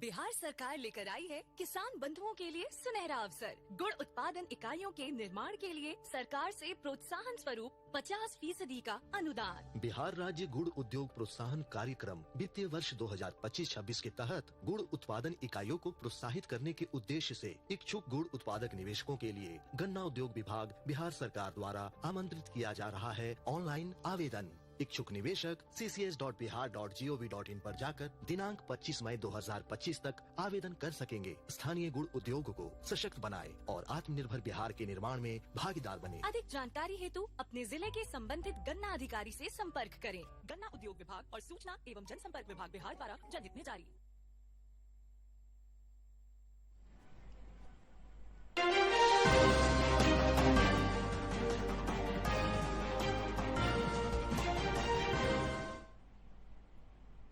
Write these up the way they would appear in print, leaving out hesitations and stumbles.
बिहार सरकार लेकर आई है किसान बंधुओं के लिए सुनहरा अवसर। गुड़ उत्पादन इकाइयों के निर्माण के लिए सरकार से प्रोत्साहन स्वरूप 50% का अनुदान। बिहार राज्य गुड़ उद्योग प्रोत्साहन कार्यक्रम वित्तीय वर्ष 2025-26 के तहत गुड़ उत्पादन इकाइयों को प्रोत्साहित करने के उद्देश्य से इच्छुक गुड़ उत्पादक निवेशकों के लिए गन्ना उद्योग विभाग बिहार सरकार द्वारा आमंत्रित किया जा रहा है ऑनलाइन आवेदन। इच्छुक निवेशक ccs.bihar.gov.in पर जाकर दिनांक 25 मई 2025 तक आवेदन कर सकेंगे। स्थानीय गुड़ उद्योग को सशक्त बनाएं और आत्मनिर्भर बिहार के निर्माण में भागीदार बने। अधिक जानकारी हेतु अपने जिले के संबंधित गन्ना अधिकारी से संपर्क करें। गन्ना उद्योग विभाग और सूचना एवं जनसंपर्क विभाग बिहार द्वारा जनहित में जारी।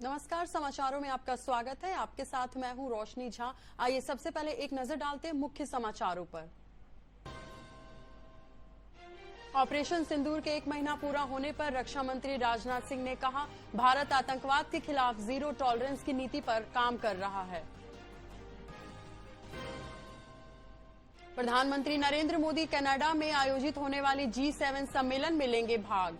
नमस्कार, समाचारों में आपका स्वागत है। आपके साथ मैं हूं रोशनी झा। आइए सबसे पहले एक नजर डालते हैं मुख्य समाचारों पर। ऑपरेशन सिंदूर के 1 महीना पूरा होने पर रक्षा मंत्री राजनाथ सिंह ने कहा, भारत आतंकवाद के खिलाफ जीरो टॉलरेंस की नीति पर काम कर रहा है। प्रधानमंत्री नरेंद्र मोदी कनाडा में आयोजित होने वाली G7 सम्मेलन में लेंगे भाग।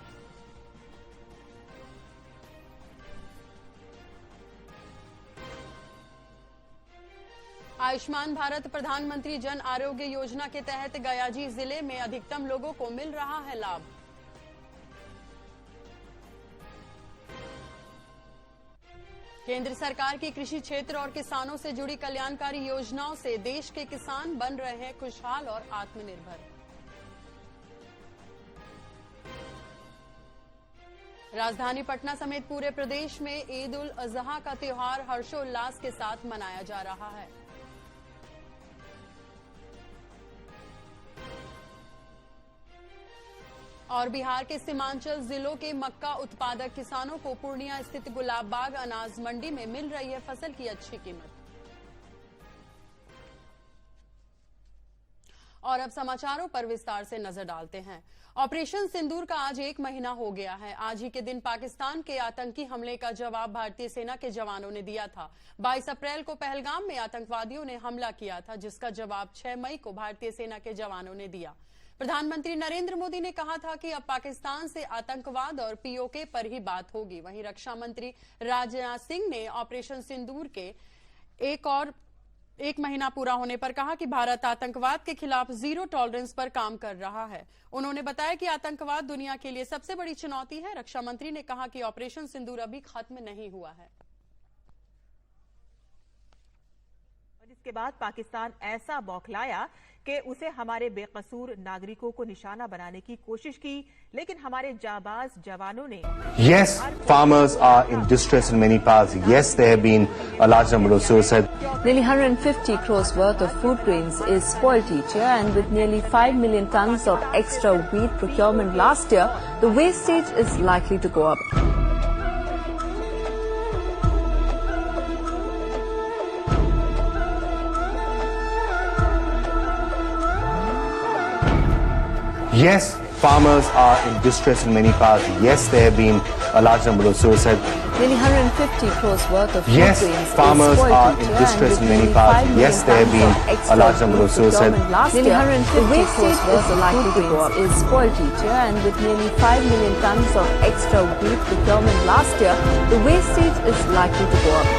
आयुष्मान भारत प्रधानमंत्री जन आरोग्य योजना के तहत गयाजी जिले में अधिकतम लोगों को मिल रहा है लाभ। केंद्र सरकार की कृषि क्षेत्र और किसानों से जुड़ी कल्याणकारी योजनाओं से देश के किसान बन रहे हैं खुशहाल और आत्मनिर्भर। राजधानी पटना समेत पूरे प्रदेश में ईद उल अजहा का त्योहार हर्षोल्लास के साथ मनाया जा रहा है। और बिहार के सीमांचल जिलों के मक्का उत्पादक किसानों को पूर्णिया स्थित गुलाब बाग अनाज मंडी में मिल रही है फसल की अच्छी कीमत। और अब समाचारों पर विस्तार से नजर डालते हैं। ऑपरेशन सिंदूर का आज 1 महीना हो गया है। आज ही के दिन पाकिस्तान के आतंकी हमले का जवाब भारतीय सेना के जवानों ने दिया था। 22 अप्रैल को पहलगाम में आतंकवादियों ने हमला किया था, जिसका जवाब 6 मई को भारतीय सेना के जवानों ने दिया। प्रधानमंत्री नरेंद्र मोदी ने कहा था कि अब पाकिस्तान से आतंकवाद और पीओके पर ही बात होगी। वहीं रक्षा मंत्री राजनाथ सिंह ने ऑपरेशन सिंदूर के 1 महीना पूरा होने पर कहा कि भारत आतंकवाद के खिलाफ जीरो टॉलरेंस पर काम कर रहा है। उन्होंने बताया कि आतंकवाद दुनिया के लिए सबसे बड़ी चुनौती है। रक्षा मंत्री ने कहा कि ऑपरेशन सिंदूर अभी खत्म नहीं हुआ है। इसके बाद पाकिस्तान ऐसा बौखलाया कि उसे हमारे बेकसूर नागरिकों को निशाना बनाने की कोशिश की, लेकिन हमारे जाबाज जवानों ने Yes, farmers are in distress in many parts. Yes, there have been a large number of suicides. Nearly 150 crores worth of food grains is spoiled each year, and with nearly 5 million tons of extra wheat procurement last year, the wastage is likely to go up. Yes, farmers are in distress in many parts. Yes, there have been a large number of suicides. Nearly 150 crores worth of food Yes, grains farmers is spoiled are each in year, distress and in many with parts. nearly 5 Yes, million there have tons been of a extra large number of wheat suicides. procurement last year, the wastage of the food grains is spoiled each year, and with nearly 5 million tons of extra wheat procurement last year, the wastage is likely to go up.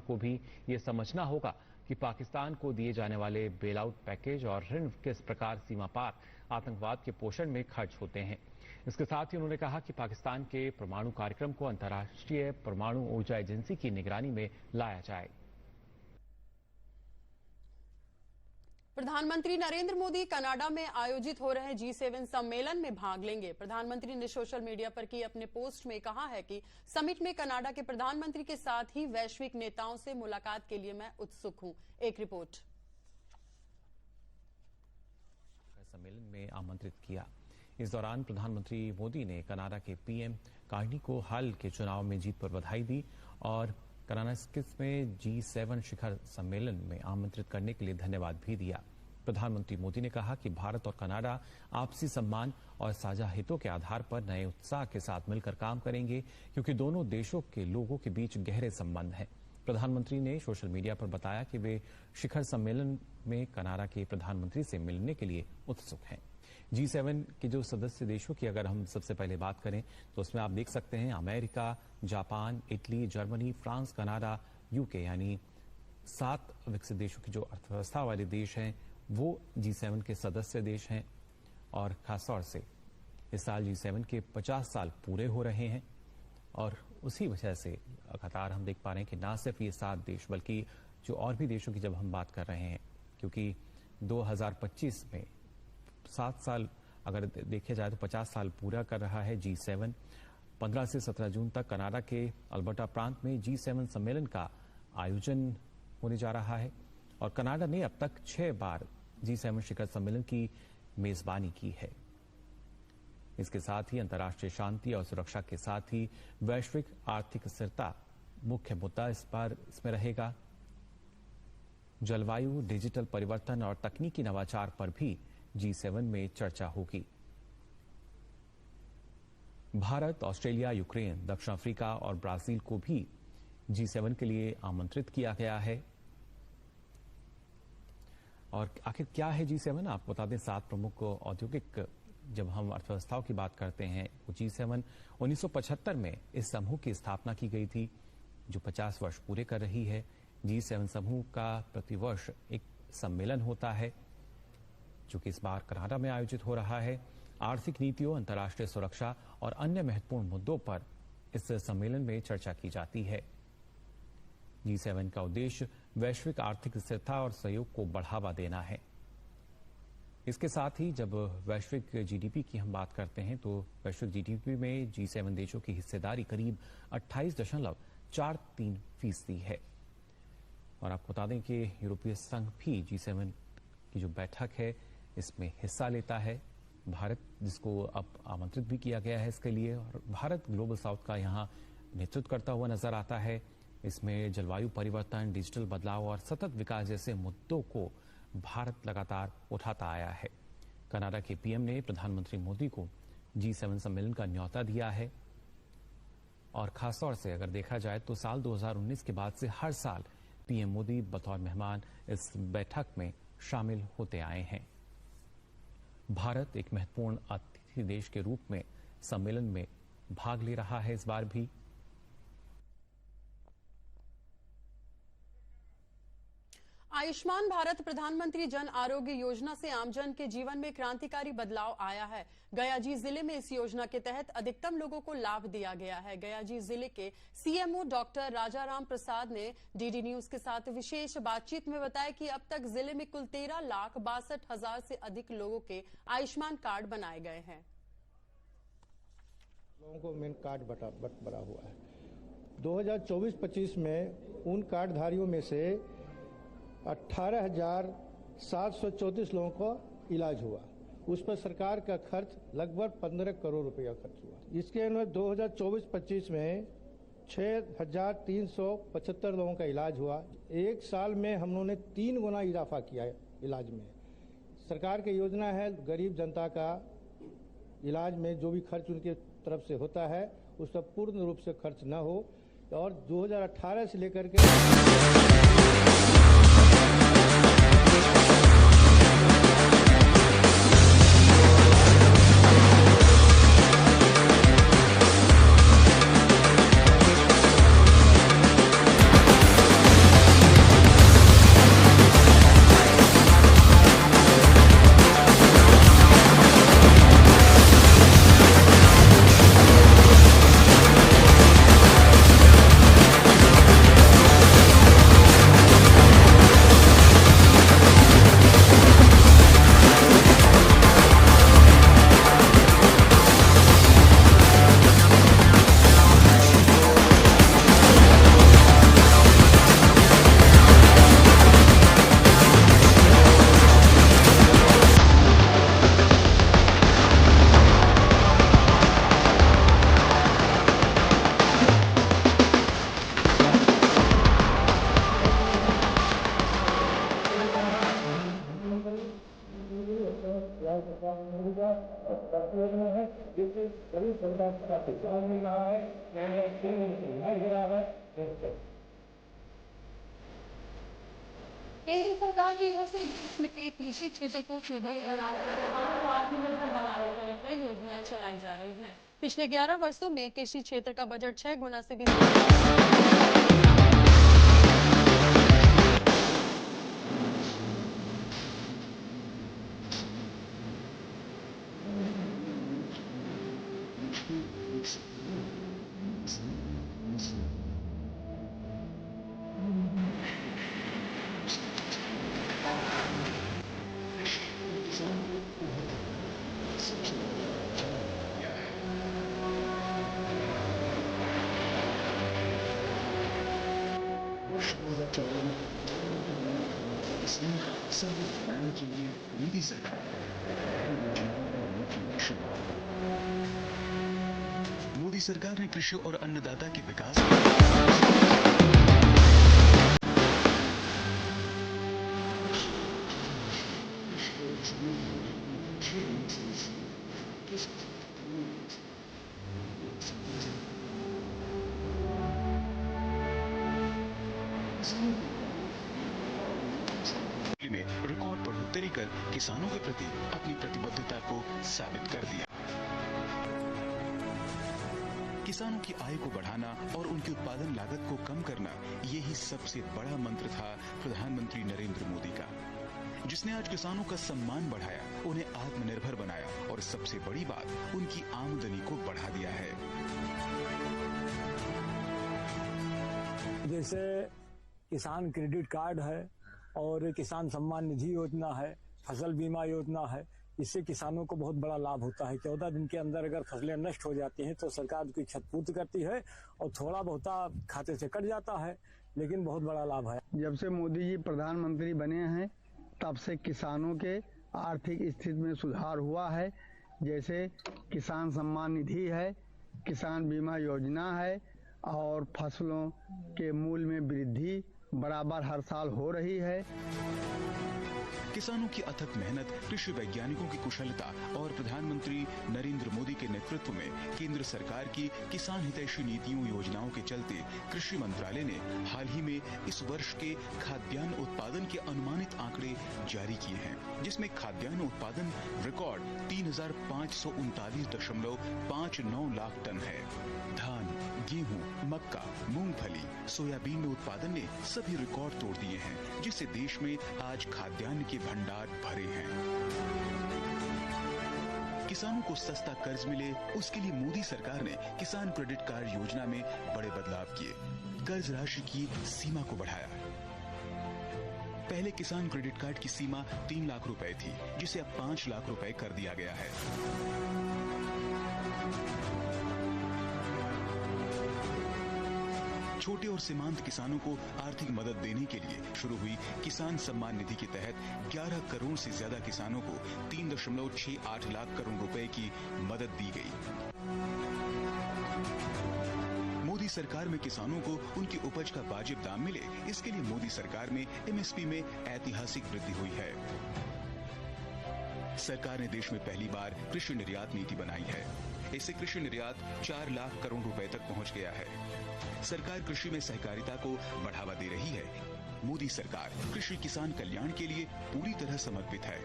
को भी ये समझना होगा कि पाकिस्तान को दिए जाने वाले बेल आउट पैकेज और ऋण किस प्रकार सीमा पार आतंकवाद के पोषण में खर्च होते हैं। इसके साथ ही उन्होंने कहा कि पाकिस्तान के परमाणु कार्यक्रम को अंतर्राष्ट्रीय परमाणु ऊर्जा एजेंसी की निगरानी में लाया जाए। प्रधानमंत्री नरेंद्र मोदी कनाडा में आयोजित हो रहे G7 सम्मेलन में भाग लेंगे। प्रधानमंत्री ने सोशल मीडिया पर की अपने पोस्ट में कहा है कि समिट में कनाडा के प्रधानमंत्री के साथ ही वैश्विक नेताओं से मुलाकात के लिए मैं उत्सुक हूं। एक रिपोर्ट। सम्मेलन में आमंत्रित किया। इस दौरान प्रधानमंत्री मोदी ने कनाडा के पीएम कार्नी को हाल के चुनाव में जीत पर बधाई दी और कनाडास्किस में G7 शिखर सम्मेलन में आमंत्रित करने के लिए धन्यवाद भी दिया। प्रधानमंत्री मोदी ने कहा कि भारत और कनाडा आपसी सम्मान और साझा हितों के आधार पर नए उत्साह के साथ मिलकर काम करेंगे, क्योंकि दोनों देशों के लोगों के बीच गहरे संबंध हैं। प्रधानमंत्री ने सोशल मीडिया पर बताया कि वे शिखर सम्मेलन में कनाडा के प्रधानमंत्री से मिलने के लिए उत्सुक हैं। G7 के जो सदस्य देशों की अगर हम सबसे पहले बात करें तो उसमें आप देख सकते हैं America, Japan, Italy, Germany, France, Canada, UK यानी 7 विकसित देशों की जो अर्थव्यवस्था वाले देश हैं वो G7 के सदस्य देश हैं। और खासतौर से इस साल G7 के 50 साल पूरे हो रहे हैं और उसी वजह से लगातार हम देख पा रहे हैं कि ना सिर्फ ये 7 देश बल्कि जो और भी देशों की जब हम बात कर रहे हैं, क्योंकि 2025 में 7 साल अगर देखे जाए तो 50 साल पूरा कर रहा है G7। 15 से 17 जून तक कनाडा के अल्बर्टा प्रांत में G7 सम्मेलन का आयोजन होने जा रहा है और कनाडा ने अब तक 6 बार G7 शिखर सम्मेलन की मेजबानी की है। इसके साथ ही अंतर्राष्ट्रीय शांति और सुरक्षा के साथ ही वैश्विक आर्थिक स्थिरता मुख्य मुद्दा इस बार इसमें रहेगा। जलवायु, डिजिटल परिवर्तन और तकनीकी नवाचार पर भी G7 में चर्चा होगी। भारत, ऑस्ट्रेलिया, यूक्रेन, दक्षिण अफ्रीका और ब्राजील को भी G7 के लिए आमंत्रित किया गया है। और आखिर क्या है G7? आपको बता दें 7 प्रमुख औद्योगिक जब हम अर्थव्यवस्थाओं की बात करते हैं वो G7 1975 में इस समूह की स्थापना की गई थी जो 50 वर्ष पूरे कर रही है। G7 समूह का प्रतिवर्ष एक सम्मेलन होता है जो कि इस बार कनाडा में आयोजित हो रहा है। आर्थिक नीतियों, अंतर्राष्ट्रीय सुरक्षा और अन्य महत्वपूर्ण मुद्दों पर इस सम्मेलन में चर्चा की जाती है। G7 का उद्देश्य वैश्विक आर्थिक स्थिरता और सहयोग को बढ़ावा देना है। इसके साथ ही जब वैश्विक जीडीपी की हम बात करते हैं तो वैश्विक जीडीपी में G7 देशों की हिस्सेदारी करीब 28.43% है। और आपको बता दें कि यूरोपीय संघ भी G7 की जो बैठक है इसमें हिस्सा लेता है। भारत जिसको अब आमंत्रित भी किया गया है इसके लिए, और भारत ग्लोबल साउथ का यहाँ नेतृत्व करता हुआ नजर आता है। इसमें जलवायु परिवर्तन, डिजिटल बदलाव और सतत विकास जैसे मुद्दों को भारत लगातार उठाता आया है। कनाडा के पीएम ने प्रधानमंत्री मोदी को G7 सम्मेलन का न्योता दिया है और खासतौर से अगर देखा जाए तो साल 2019 के बाद से हर साल पीएम मोदी बतौर मेहमान इस बैठक में शामिल होते आए हैं। भारत एक महत्वपूर्ण अतिथि देश के रूप में सम्मेलन में भाग ले रहा है इस बार भी। आयुष्मान भारत प्रधानमंत्री जन आरोग्य योजना से आमजन के जीवन में क्रांतिकारी बदलाव आया है। गयाजी जिले में इस योजना के तहत अधिकतम लोगों को लाभ दिया गया है। गयाजी जिले के सीएमओ डॉक्टर राजाराम प्रसाद ने डीडी न्यूज के साथ विशेष बातचीत में बताया कि अब तक जिले में कुल 13,62,000 से अधिक लोगों के आयुष्मान कार्ड बनाए गए हैं। लोगों को मेन कार्ड बटा हुआ है। 2024-25 में उन कार्डधारियों में से 18,734 लोगों को इलाज हुआ। उस पर सरकार का खर्च लगभग 15 करोड़ रुपया खर्च हुआ। इसके अनुसार 2024-25 में 6,375 लोगों का इलाज हुआ। एक साल में हम लोगों ने 3 गुना इजाफा किया है इलाज में। सरकार की योजना है गरीब जनता का इलाज में जो भी खर्च उनके तरफ से होता है उस पर पूर्ण रूप से खर्च न हो। और 2018 से लेकर के केंद्र सरकार की ओर से कृषि क्षेत्र को सुदृढ़ योजनाएं चलाई जा रही है। पिछले 11 वर्षों में कृषि क्षेत्र का बजट 6 गुना से भी मोदी सरकार ने कृषि और अन्नदाता के विकास में रिकॉर्ड बढ़ोतरी कर किसानों के प्रति अपनी प्रतिबद्धता को साबित कर दिया। किसानों की आय को बढ़ाना और उनकी उत्पादन लागत को कम करना, यही सबसे बड़ा मंत्र था प्रधानमंत्री नरेंद्र मोदी का, जिसने आज किसानों का सम्मान बढ़ाया, उन्हें आत्मनिर्भर बनाया और सबसे बड़ी बात, उनकी आमदनी को बढ़ा दिया है। जैसे किसान क्रेडिट कार्ड है और किसान सम्मान निधि योजना है, फसल बीमा योजना है, इससे किसानों को बहुत बड़ा लाभ होता है। 14 दिन के अंदर अगर फसलें नष्ट हो जाती हैं तो सरकार उनकी क्षतिपूर्ति करती है और थोड़ा बहुत खाते से कट जाता है, लेकिन बहुत बड़ा लाभ है। जब से मोदी जी प्रधानमंत्री बने हैं तब से किसानों के आर्थिक स्थिति में सुधार हुआ है। जैसे किसान सम्मान निधि है, किसान बीमा योजना है और फसलों के मूल्य में वृद्धि बराबर हर साल हो रही है। किसानों की अथक मेहनत, कृषि वैज्ञानिकों की कुशलता और प्रधानमंत्री नरेंद्र मोदी के नेतृत्व में केंद्र सरकार की किसान हितैषी नीतियों योजनाओं के चलते कृषि मंत्रालय ने हाल ही में इस वर्ष के खाद्यान्न उत्पादन के अनुमानित आंकड़े जारी किए हैं, जिसमें खाद्यान्न उत्पादन रिकॉर्ड 3,539.59 लाख टन है। धान, गेहूं, मक्का, मूंगफली, सोयाबीन में उत्पादन ने सभी रिकॉर्ड तोड़ दिए हैं, जिससे देश में आज खाद्यान्न के भंडार भरे हैं। किसानों को सस्ता कर्ज मिले, उसके लिए मोदी सरकार ने किसान क्रेडिट कार्ड योजना में बड़े बदलाव किए। कर्ज राशि की सीमा को बढ़ाया। पहले किसान क्रेडिट कार्ड की सीमा 3 लाख रुपए थी, जिसे अब 5 लाख रुपए कर दिया गया है। छोटे और सीमांत किसानों को आर्थिक मदद देने के लिए शुरू हुई किसान सम्मान निधि के तहत 11 करोड़ से ज्यादा किसानों को 3.68 लाख करोड़ रुपए की मदद दी गई। मोदी सरकार में किसानों को उनकी उपज का वाजिब दाम मिले, इसके लिए मोदी सरकार में एमएसपी में ऐतिहासिक वृद्धि हुई है। सरकार ने देश में पहली बार कृषि निर्यात नीति बनाई है। इससे कृषि निर्यात 4 लाख करोड़ रुपए तक पहुंच गया है। सरकार कृषि में सहकारिता को बढ़ावा दे रही है। मोदी सरकार कृषि किसान कल्याण के लिए पूरी तरह समर्पित है।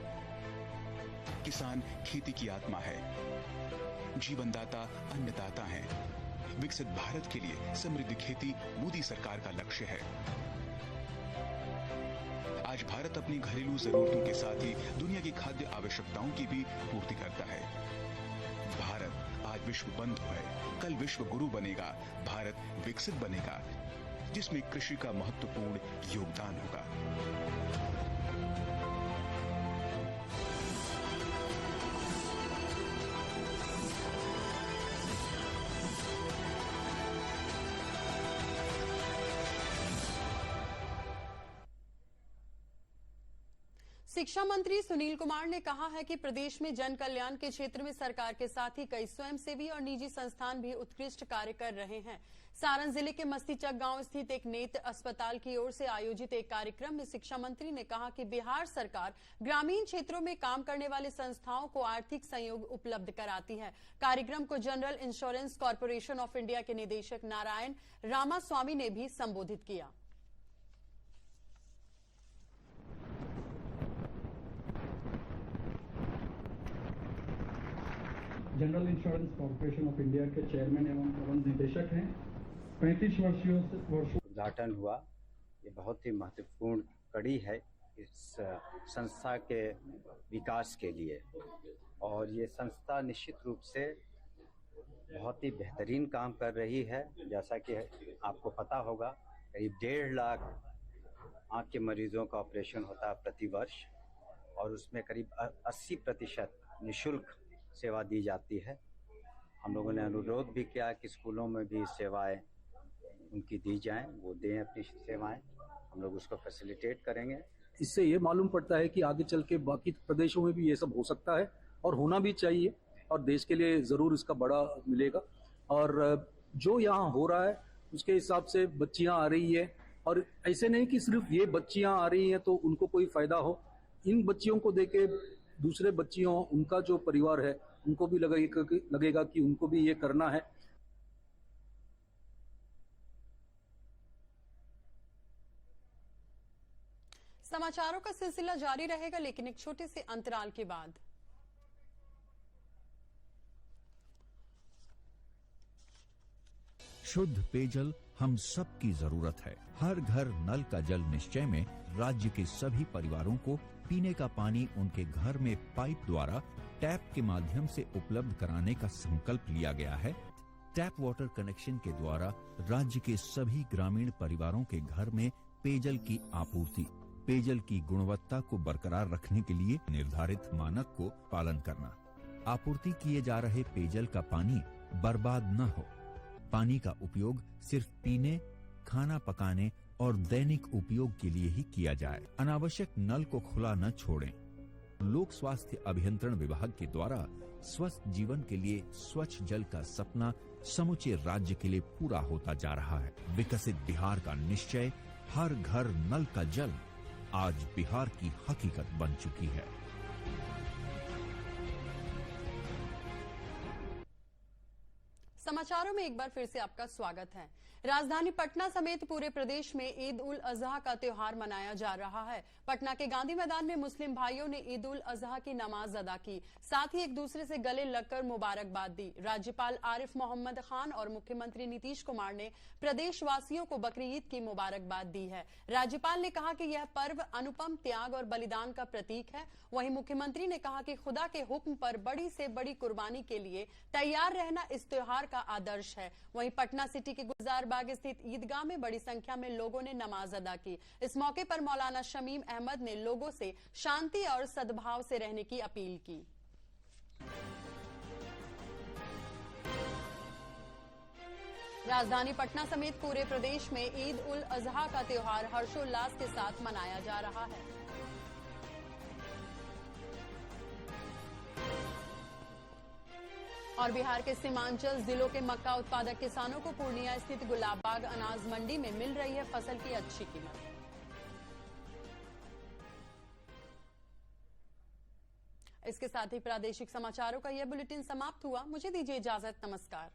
किसान खेती की आत्मा है, जीवनदाता अन्नदाता है। विकसित भारत के लिए समृद्ध खेती मोदी सरकार का लक्ष्य है। आज भारत अपनी घरेलू जरूरतों के साथ ही दुनिया की खाद्य आवश्यकताओं की भी पूर्ति करता है। भारत आज विश्व बंधु है, कल विश्व गुरु बनेगा। भारत विकसित बनेगा, जिसमें कृषि का महत्वपूर्ण योगदान होगा। शिक्षा मंत्री सुनील कुमार ने कहा है कि प्रदेश में जन कल्याण के क्षेत्र में सरकार के साथ ही कई स्वयंसेवी और निजी संस्थान भी उत्कृष्ट कार्य कर रहे हैं। सारण जिले के मस्तीचक गांव स्थित एक नेत्र अस्पताल की ओर से आयोजित एक कार्यक्रम में शिक्षा मंत्री ने कहा कि बिहार सरकार ग्रामीण क्षेत्रों में काम करने वाले संस्थाओं को आर्थिक सहयोग उपलब्ध कराती है। कार्यक्रम को general insurance corporation of India के निदेशक नारायण रामास्वामी ने भी संबोधित किया। General insurance corporation of India के चेयरमैन एवं प्रबंध निदेशक हैं। 35 वर्षों उद्घाटन हुआ। ये बहुत ही महत्वपूर्ण कड़ी है इस संस्था के विकास के लिए, और ये संस्था निश्चित रूप से बहुत ही बेहतरीन काम कर रही है। जैसा कि आपको पता होगा, करीब 1.5 लाख आँख के मरीजों का ऑपरेशन होता है प्रति वर्ष, और उसमें करीब 80% निःशुल्क सेवा दी जाती है। हम लोगों ने अनुरोध भी किया कि स्कूलों में भी सेवाएं उनकी दी जाएं, वो दें अपनी सेवाएं, हम लोग उसको फैसिलिटेट करेंगे। इससे ये मालूम पड़ता है कि आगे चल के बाकी प्रदेशों में भी ये सब हो सकता है और होना भी चाहिए, और देश के लिए ज़रूर इसका बड़ा मिलेगा। और जो यहाँ हो रहा है उसके हिसाब से बच्चियाँ आ रही है, और ऐसे नहीं कि सिर्फ ये बच्चियाँ आ रही हैं तो उनको कोई फ़ायदा हो। इन बच्चियों को देख के दूसरे बच्चियों, उनका जो परिवार है, उनको भी लगेगा कि उनको भी ये करना है। समाचारों का सिलसिला जारी रहेगा, लेकिन एक छोटे से अंतराल के बाद। शुद्ध पेयजल हम सब की जरूरत है। हर घर नल का जल निश्चय में राज्य के सभी परिवारों को पीने का पानी उनके घर में पाइप द्वारा टैप के माध्यम से उपलब्ध कराने का संकल्प लिया गया है। टैप वाटर कनेक्शन के द्वारा राज्य के सभी ग्रामीण परिवारों के घर में पेयजल की आपूर्ति, पेयजल की गुणवत्ता को बरकरार रखने के लिए निर्धारित मानक को पालन करना, आपूर्ति किए जा रहे पेयजल का पानी बर्बाद न हो, पानी का उपयोग सिर्फ पीने, खाना पकाने और दैनिक उपयोग के लिए ही किया जाए। अनावश्यक नल को खुला न छोड़ें। लोक स्वास्थ्य अभियंत्रण विभाग के द्वारा स्वस्थ जीवन के लिए स्वच्छ जल का सपना समूचे राज्य के लिए पूरा होता जा रहा है। विकसित बिहार का निश्चय, हर घर नल का जल, आज बिहार की हकीकत बन चुकी है। समाचारों में एक बार फिर से आपका स्वागत है। राजधानी पटना समेत पूरे प्रदेश में ईद उल अजहा का त्योहार मनाया जा रहा है। पटना के गांधी मैदान में मुस्लिम भाइयों ने ईद उल अजहा की नमाज अदा की, साथ ही एक दूसरे से गले लगकर मुबारकबाद दी। राज्यपाल आरिफ मोहम्मद खान और मुख्यमंत्री नीतीश कुमार ने प्रदेशवासियों को बकरी ईद की मुबारकबाद दी है। राज्यपाल ने कहा कि यह पर्व अनुपम त्याग और बलिदान का प्रतीक है। वहीं मुख्यमंत्री ने कहा कि खुदा के हुक्म पर बड़ी से बड़ी कुर्बानी के लिए तैयार रहना इस त्योहार का आदर्श है। वहीं पटना सिटी के गुलजार बाग स्थित ईदगाह में बड़ी संख्या में लोगों ने नमाज अदा की। इस मौके पर मौलाना शमीम अहमद ने लोगों से शांति और सद्भाव से रहने की अपील की। राजधानी पटना समेत पूरे प्रदेश में ईद उल अजहा का त्योहार हर्षोल्लास के साथ मनाया जा रहा है। और बिहार के सीमांचल जिलों के मक्का उत्पादक किसानों को पूर्णिया स्थित गुलाबबाग अनाज मंडी में मिल रही है फसल की अच्छी कीमत। इसके साथ ही प्रादेशिक समाचारों का यह बुलेटिन समाप्त हुआ। मुझे दीजिए इजाजत। नमस्कार।